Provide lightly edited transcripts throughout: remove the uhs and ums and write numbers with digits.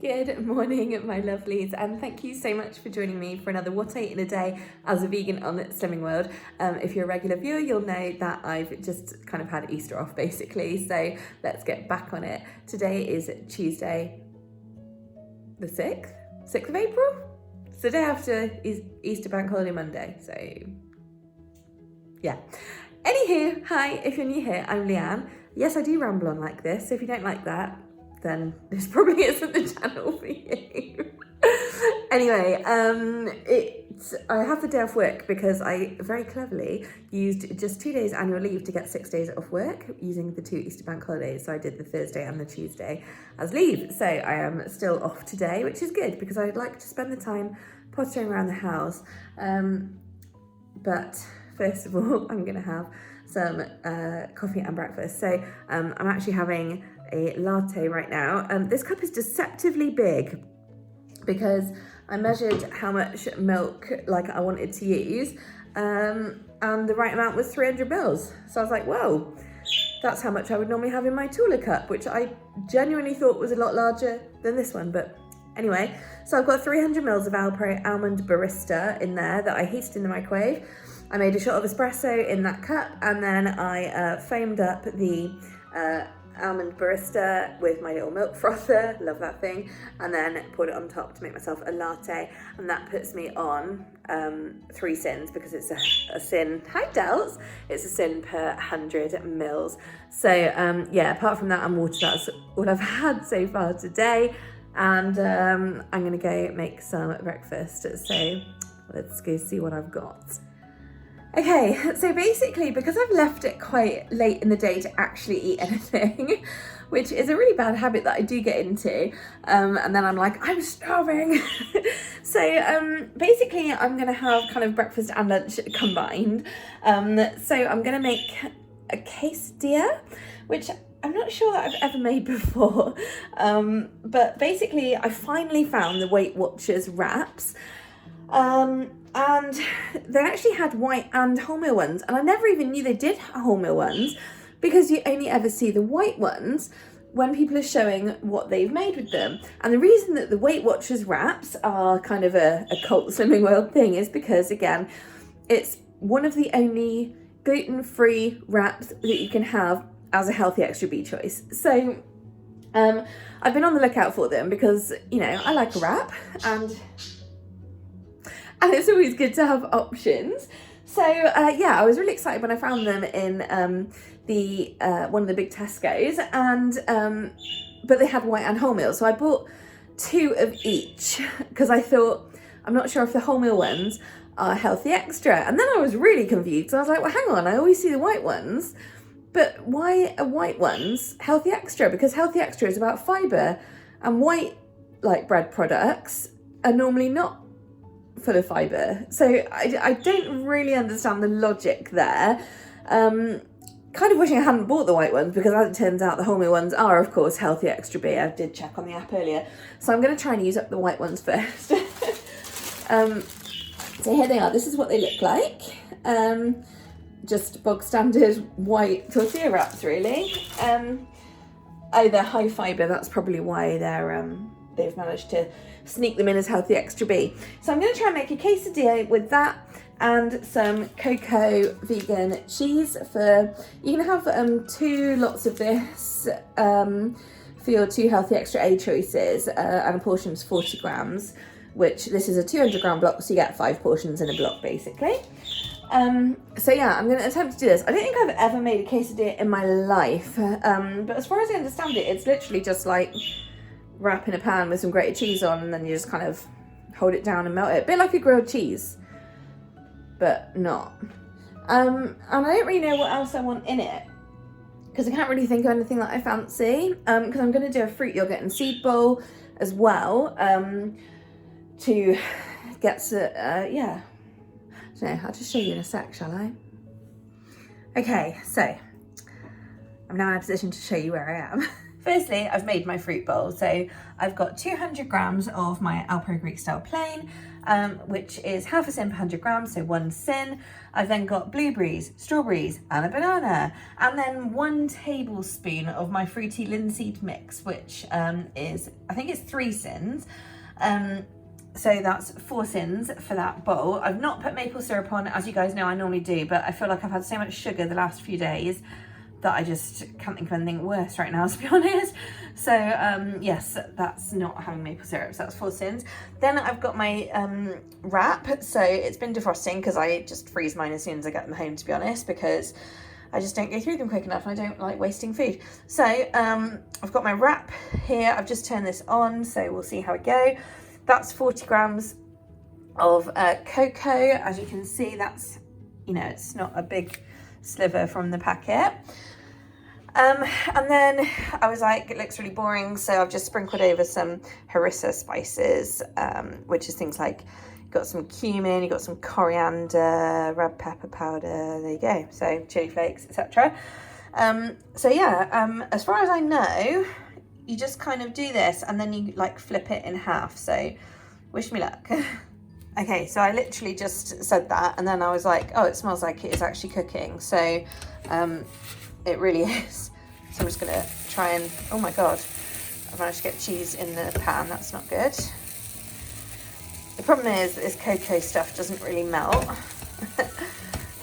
Good morning, my lovelies, and thank you so much for joining me for another What I Eat in a Day as a vegan on Slimming World. If you're a regular viewer, you'll know that I've just kind of had Easter off basically, so let's get back on it. Today is Tuesday, the 6th of April? It's the day after Easter Bank Holiday Monday, so yeah. Anywho, hi, if you're new here, I'm Leanne. Yes, I do ramble on like this, so if you don't like that, then this probably isn't the channel for you. Anyway, I have the day off work because I very cleverly used just 2 days annual leave to get 6 days off work using the 2 Easter bank holidays. So I did the Thursday and the Tuesday as leave. So I am still off today, which is good because I'd like to spend the time pottering around the house. But first of all, I'm gonna have some coffee and breakfast. So I'm actually having a latte right now. This cup is deceptively big because I measured how much milk I wanted to use, and the right amount was 300 mils. So I was like, whoa, that's how much I would normally have in my Tula cup, which I genuinely thought was a lot larger than this one. But anyway, so I've got 300 mils of Alpro Almond Barista in there that I heated in the microwave. I made a shot of espresso in that cup, and then I foamed up the almond barista with my little milk frother, love that thing, and then poured it on top to make myself a latte, and that puts me on 3 syns because it's a syn. Hi Dels, it's a syn per 100 mils. So yeah, apart from that and water, that's all I've had so far today, and I'm gonna go make some breakfast. So let's go see what I've got. Okay, so basically, because I've left it quite late in the day to actually eat anything, which is a really bad habit that I do get into, and then I'm like, I'm starving. So basically, I'm gonna have kind of breakfast and lunch combined. So I'm gonna make a quesadilla, which I'm not sure that I've ever made before, but basically, I finally found the Weight Watchers wraps. And they actually had white and wholemeal ones, and I never even knew they did wholemeal ones because you only ever see the white ones when people are showing what they've made with them. And the reason that the Weight Watchers wraps are kind of a cult Slimming World thing is because, again, it's one of the only gluten-free wraps that you can have as a healthy extra B choice. So I've been on the lookout for them because, you know, I like a wrap, and it's always good to have options. So yeah, I was really excited when I found them in the one of the big Tesco's, and but they had white and wholemeal. So I bought 2 of each because I thought, I'm not sure if the wholemeal ones are healthy extra. And then I was really confused. So I was like, well, hang on, I always see the white ones, but why are white ones healthy extra? Because healthy extra is about fibre, and white bread products are normally not full of fibre. So I don't really understand the logic there. Kind of wishing I hadn't bought the white ones because, as it turns out, the wholemeal ones are, of course, healthy extra B. I did check on the app earlier. So I'm going to try and use up the white ones first. So here they are. This is what they look like. Just bog standard white tortilla wraps, really. Oh, they're high fibre. That's probably why they've managed to sneak them in as healthy extra B. So I'm going to try and make a quesadilla with that and some cocoa vegan cheese. You can have 2 lots of this for your 2 healthy extra A choices, and a portion is 40 grams, which this is a 200 gram block, so you get 5 portions in a block basically. So yeah, I'm going to attempt to do this. I don't think I've ever made a quesadilla in my life, but as far as I understand it, it's literally just like wrap in a pan with some grated cheese on, and then you just kind of hold it down and melt it. A bit like a grilled cheese, but not. And I don't really know what else I want in it because I can't really think of anything that I fancy. Because I'm going to do a fruit yogurt and seed bowl as well, to get yeah. I don't know, I'll just show you in a sec, shall I? Okay, so I'm now in a position to show you where I am. Firstly, I've made my fruit bowl. So I've got 200 grams of my Alpro Greek style plain, which is half a syn per 100 grams, so 1 syn. I've then got blueberries, strawberries, and a banana, and then 1 tablespoon of my fruity linseed mix, which is, I think it's 3 syns. So that's 4 syns for that bowl. I've not put maple syrup on, as you guys know I normally do, but I feel like I've had so much sugar the last few days that I just can't think of anything worse right now, to be honest. So yes, that's not having maple syrup, so that's 4 syns. Then I've got my wrap, so it's been defrosting because I just freeze mine as soon as I get them home, to be honest, because I just don't go through them quick enough and I don't like wasting food. So I've got my wrap here, I've just turned this on, so we'll see how it go. That's 40 grams of cocoa. As you can see, that's, you know, it's not a big sliver from the packet. And then I was like, it looks really boring, so I've just sprinkled over some harissa spices, which is things like, you've got some cumin, you've got some coriander, red pepper powder, there you go, so chili flakes, etc. So yeah, as far as I know, you just kind of do this and then you like flip it in half, so wish me luck. Okay, so I literally just said that and then I was like, oh, it smells like it is actually cooking. So it really is. So I'm just gonna try and, oh my God, I've managed to get cheese in the pan, that's not good. The problem is that this cocoa stuff doesn't really melt.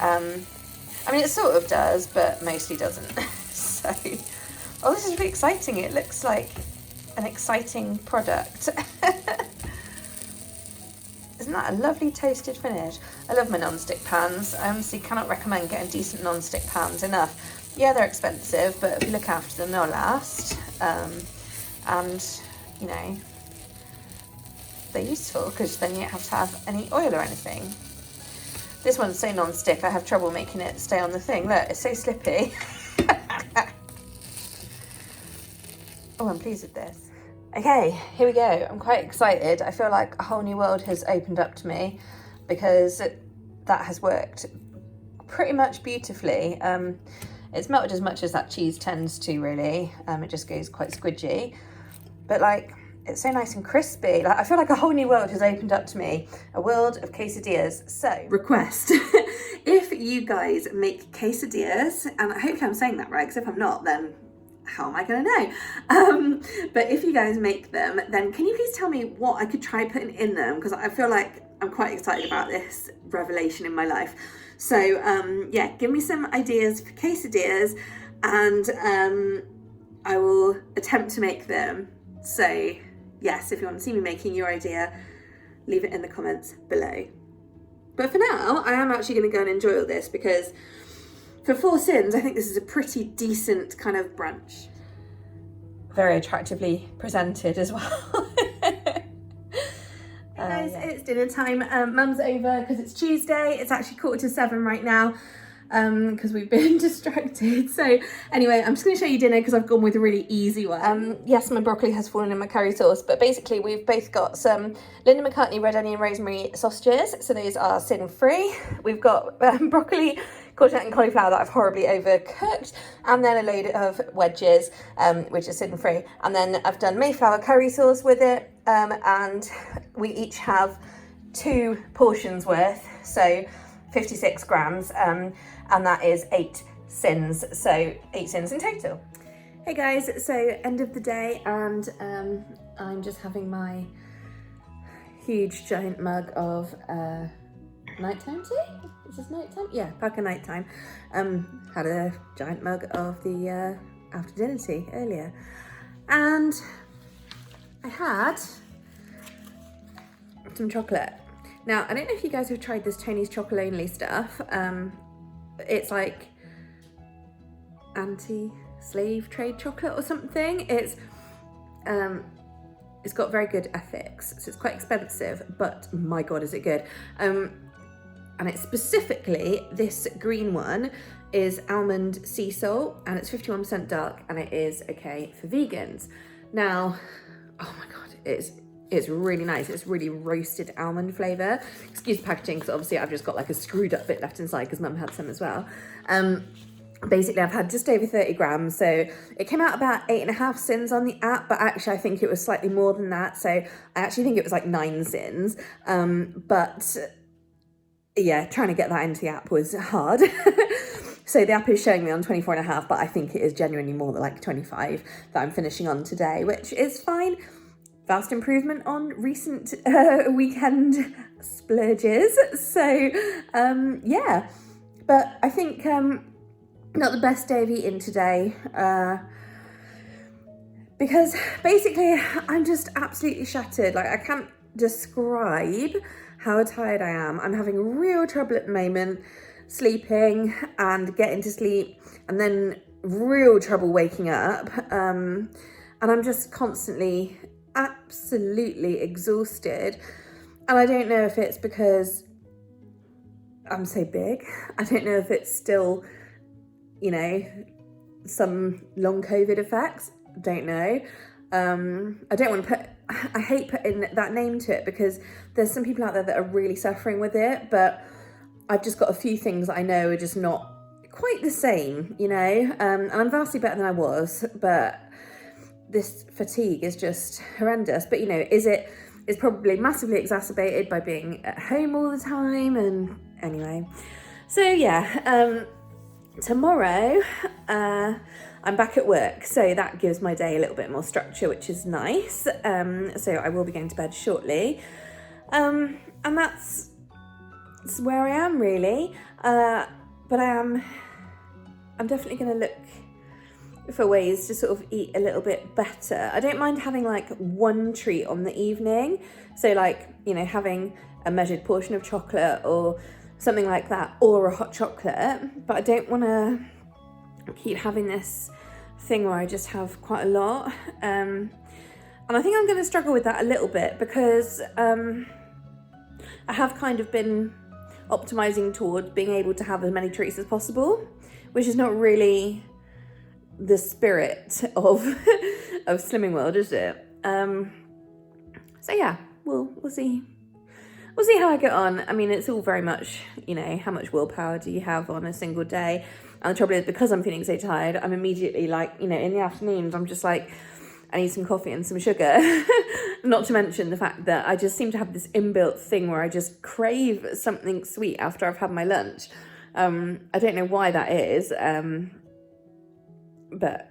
I mean, it sort of does, but mostly doesn't. So, oh, this is really exciting. It looks like an exciting product. Isn't that a lovely toasted finish? I love my non-stick pans. I honestly cannot recommend getting decent non-stick pans enough. Yeah, they're expensive, but if you look after them, they'll last. And, you know, they're useful because then you don't have to have any oil or anything. This one's so non-stick, I have trouble making it stay on the thing. Look, it's so slippy. Oh, I'm pleased with this. Okay, here we go. I'm quite excited. I feel like a whole new world has opened up to me because that has worked pretty much beautifully. It's melted as much as that cheese tends to, really. It just goes quite squidgy. But like, it's so nice and crispy. Like, I feel like a whole new world has opened up to me. A world of quesadillas. So, request. If you guys make quesadillas, and hopefully I'm saying that right, because if I'm not, then how am I going to know? But if you guys make them, then can you please tell me what I could try putting in them? Because I feel like I'm quite excited about this revelation in my life. So yeah, give me some ideas for quesadillas and I will attempt to make them. So yes, if you want to see me making your idea, leave it in the comments below. But for now, I am actually going to go and enjoy all this because for 4 syns, I think this is a pretty decent kind of brunch. Very attractively presented as well. Hey guys, yeah. It's dinner time. Mum's over because it's Tuesday. It's actually 7:15 right now because we've been distracted. So anyway, I'm just going to show you dinner because I've gone with a really easy one. Yes, my broccoli has fallen in my curry sauce, but basically we've both got some Linda McCartney red onion rosemary sausages. So those are sin-free. We've got broccoli, courgette and cauliflower that I've horribly overcooked, and then a load of wedges, which is sin-free. And then I've done Mayflower curry sauce with it, and we each have 2 portions worth, so 56 grams, and that is 8 syns, so 8 syns in total. Hey guys, so end of the day, and I'm just having my huge giant mug of nighttime tea? Is this nighttime? Yeah, back at nighttime. Had a giant mug of the after dinner tea earlier. And I had some chocolate. Now, I don't know if you guys have tried this Tony's chocolate only stuff. It's like anti-slave trade chocolate or something. It's got very good ethics, so it's quite expensive, but my God, is it good. And it's specifically, this green one is almond sea salt, and it's 51% dark, and it is okay for vegans. Now, oh my God, it's really nice. It's really roasted almond flavour. Excuse the packaging, because obviously I've just got like a screwed up bit left inside because Mum had some as well. basically I've had just over 30 grams. So it came out about 8.5 syns on the app, but actually I think it was slightly more than that. So I actually think it was like 9 syns. But yeah, trying to get that into the app was hard. So the app is showing me on 24.5, but I think it is genuinely more than like 25 that I'm finishing on today, which is fine. Vast improvement on recent weekend splurges. So yeah, but I think not the best day of eating today, because basically I'm just absolutely shattered. Like, I can't describe how tired I am. I'm having real trouble at the moment sleeping and getting to sleep, and then real trouble waking up, and I'm just constantly absolutely exhausted. And I don't know if it's because I'm so big. I don't know if it's still, you know, some long COVID effects. Don't know. I don't want to I hate putting that name to it, because there's some people out there that are really suffering with it, but I've just got a few things that I know are just not quite the same, you know, and I'm vastly better than I was, but this fatigue is just horrendous. But, you know, it's probably massively exacerbated by being at home all the time. And anyway, so yeah, tomorrow I'm back at work, so that gives my day a little bit more structure, which is nice. So I will be going to bed shortly, and that's where I am really. But I'm definitely going to look for ways to sort of eat a little bit better. I don't mind having like one treat on the evening, so like, you know, having a measured portion of chocolate or something like that, or a hot chocolate. But I don't want to keep having this thing where I just have quite a lot, and I think I'm going to struggle with that a little bit, because I have kind of been optimizing towards being able to have as many treats as possible, which is not really the spirit of Slimming World, is it? So yeah, we'll see how I get on. I mean, it's all very much, you know, how much willpower do you have on a single day? And the trouble is, because I'm feeling so tired, I'm immediately like, you know, in the afternoons, I'm just like, I need some coffee and some sugar. Not to mention the fact that I just seem to have this inbuilt thing where I just crave something sweet after I've had my lunch. I don't know why that is, but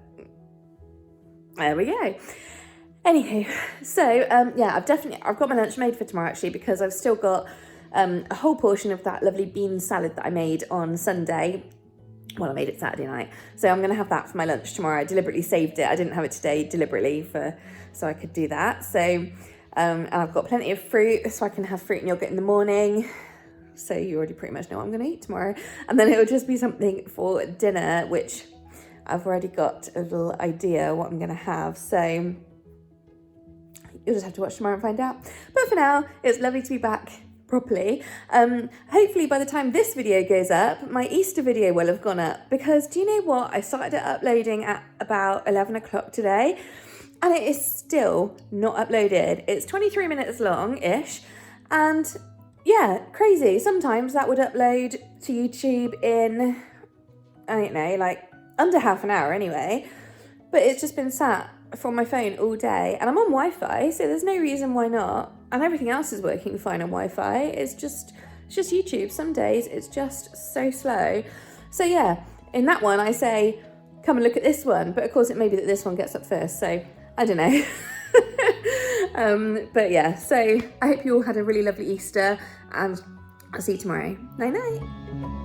there we go. Anywho, so yeah, I've got my lunch made for tomorrow, actually, because I've still got a whole portion of that lovely bean salad that I made on Sunday. Well, I made it Saturday night, so I'm going to have that for my lunch tomorrow. I deliberately saved it. I didn't have it today deliberately so I could do that. So, and I've got plenty of fruit, so I can have fruit and yogurt in the morning. So you already pretty much know what I'm going to eat tomorrow. And then it'll just be something for dinner, which I've already got a little idea what I'm going to have. So you'll just have to watch tomorrow and find out. But for now, it's lovely to be back properly. Hopefully by the time this video goes up, my Easter video will have gone up, because do you know what? I started it uploading at about 11 o'clock today, and it is still not uploaded. It's 23 minutes long-ish, and yeah, crazy. Sometimes that would upload to YouTube in, I don't know, like under half an hour anyway, but it's just been sat from my phone all day, and I'm on Wi-Fi, so there's no reason why not, and everything else is working fine on Wi-Fi. It's just YouTube. Some days it's just so slow. So yeah, in that one I say, come and look at this one, but of course it may be that this one gets up first, so I don't know. But yeah, so I hope you all had a really lovely Easter, and I'll see you tomorrow. Night night.